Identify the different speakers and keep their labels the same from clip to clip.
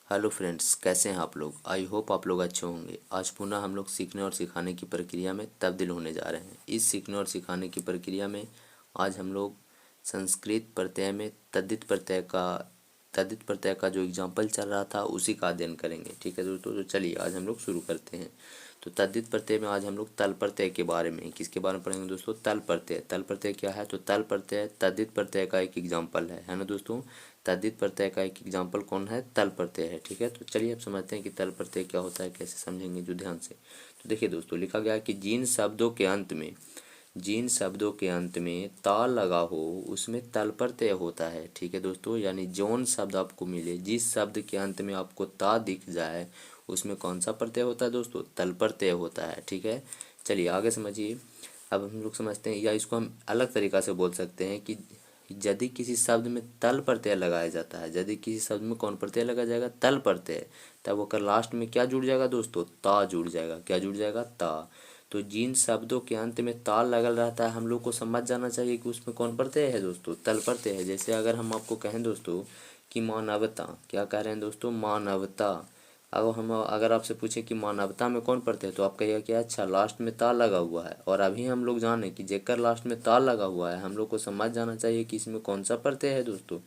Speaker 1: Hello friends, कैसे हैं आप लोग। आई होप आप लोग अच्छे होंगे। आज पुनः हम लोग सीखने और सिखाने की प्रक्रिया में तब्दील होने जा रहे हैं। इस सीखने और सिखाने की प्रक्रिया में आज हम लोग संस्कृत प्रत्यय में तद्धित प्रत्यय का जो एग्जाम्पल चल रहा था उसी का अध्ययन करेंगे। ठीक है दोस्तों, तो चलिए आज हम लोग शुरू करते हैं। तो तद्धित प्रत्यय में आज हम लोग तल प्रत्यय के बारे में, किसके बारे में पढ़ेंगे दोस्तों। तल प्रत्यय। तल प्रत्यय क्या है? तो तल प्रत्यय तद्धित प्रत्यय का एक एग्जाम्पल है ना दोस्तों। तद्धित प्रत्यय का एक एग्जाम्पल कौन है? तल प्रत्यय है। ठीक है, तो चलिए अब समझते हैं कि तल प्रत्यय क्या होता है, कैसे समझेंगे जो ध्यान से। तो देखिए दोस्तों, लिखा गया है कि जिन शब्दों के अंत में ता लगा हो उसमें तल प्रत्यय होता है। ठीक है दोस्तों, यानी जौन शब्द आपको मिले, जिस शब्द के अंत में आपको ता दिख जाए उसमें कौन सा प्रत्यय होता है दोस्तों? तल प्रत्यय होता है। ठीक है, चलिए आगे समझिए। अब हम लोग समझते हैं, या इसको हम अलग तरीका से बोल सकते हैं कि यदि किसी शब्द में तल प्रत्यय लगाया जाता है, यदि किसी शब्द में कौन प्रत्यय लगाया जाएगा? तल प्रत्यय, तब वो कर लास्ट में क्या जुड़ जाएगा दोस्तों? ता जुड़ जाएगा। क्या जुड़ जाएगा? ता। तो जिन शब्दों के अंत में ता लगल रहता है हम लोग को समझ जाना चाहिए कि उसमें कौन प्रत्यय है दोस्तों? तल प्रत्यय है। जैसे अगर हम आपको कहें दोस्तों कि मानवता, क्या कह रहे हैं दोस्तों? मानवता। अगर आपसे पूछे कि मानवता में कौन प्रत्यय है तो आप कहिएगा कि अच्छा लास्ट में ता लगा हुआ है। और अभी हम लोग जाने कि जेकर लास्ट में ता लगा हुआ है हम लोग को समझ जाना चाहिए कि इसमें कौन सा प्रत्यय है दोस्तों?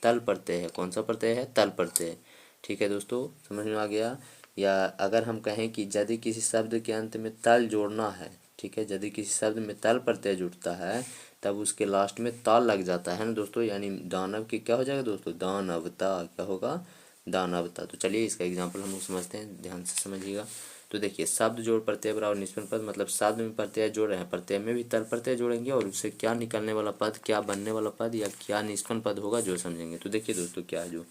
Speaker 1: तल प्रत्यय है। कौन सा प्रत्यय है? तल प्रत्यय। ठीक है दोस्तों, समझ में आ गया। या अगर हम कहें कि यदि किसी शब्द के अंत में तल जोड़ना है, ठीक है, यदि किसी शब्द में तल प्रत्यय जुड़ता है तब उसके लास्ट में ता लग जाता है ना दोस्तों, यानी दानव की क्या हो जाएगा दोस्तों? दानवता। क्या होगा? दानवता। तो चलिए इसका एग्जाम्पल हम लोग समझते हैं, ध्यान से समझिएगा। तो देखिए, शब्द जोड़ प्रत्यय बराबर निष्पन्न पद, मतलब शब्द में प्रत्यय जोड़ रहे हैं, प्रत्यय में भी तल प्रत्यय जोड़ेंगे और उससे क्या निकलने वाला पद, क्या बनने वाला पद या क्या निष्पन्न पद होगा जो समझेंगे। तो देखिए दोस्तों, क्या है जो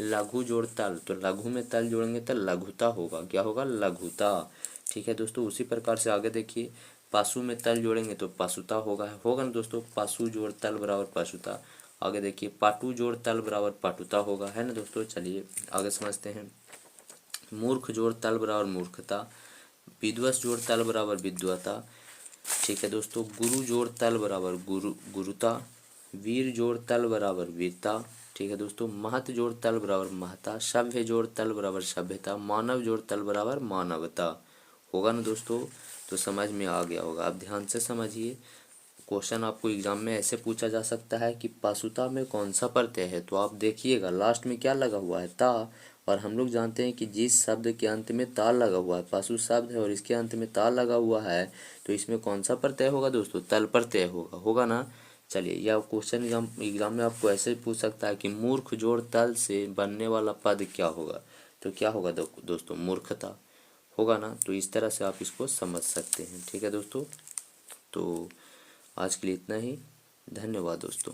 Speaker 1: लघु जोड़ तल, तो लघु में तल जोड़ेंगे तो लघुता होगा। क्या होगा? लघुता। ठीक है दोस्तों, उसी प्रकार से आगे देखिए, पशु में तल जोड़ेंगे तो पशुता होगा ना दोस्तों। पशु जोड़ तल बराबर पशुता। आगे देखिए, पाटू जोड़ तल बराबर पाटुता होगा, है ना दोस्तों। चलिए आगे समझते हैं। मूर्ख जोड़ तल बराबर मूर्खता। विद्वस जोड़ तल बराबर विद्वता। ठीक है दोस्तों, गुरु जोड़ तल बराबर गुरुता। वीर जोड़ तल बराबर वीरता। ठीक है दोस्तों, महत जोड़ तल बराबर महता। सभ्य जोड़ तल बराबर सभ्यता। मानव जोड़ तल बराबर मानवता होगा ना दोस्तों। तो समझ में आ गया होगा। अब ध्यान से समझिए, क्वेश्चन आपको एग्जाम में ऐसे पूछा जा सकता है कि पशुता में कौन सा प्रत्यय है, तो आप देखिएगा लास्ट में क्या लगा हुआ है? ता। और हम लोग जानते हैं कि जिस शब्द के अंत में ता लगा हुआ है, पशु शब्द है और इसके अंत में ता लगा हुआ है, तो इसमें कौन सा प्रत्यय होगा दोस्तों? तल प्रत्यय होगा ना। चलिए, यह क्वेश्चन एग्जाम में आपको ऐसे पूछ सकता है कि मूर्ख जोड़ तल से बनने वाला पद क्या होगा, तो क्या होगा दोस्तों? मूर्खता होगा ना। तो इस तरह से आप इसको समझ सकते हैं। ठीक है दोस्तों, तो आज के लिए इतना ही। धन्यवाद दोस्तों।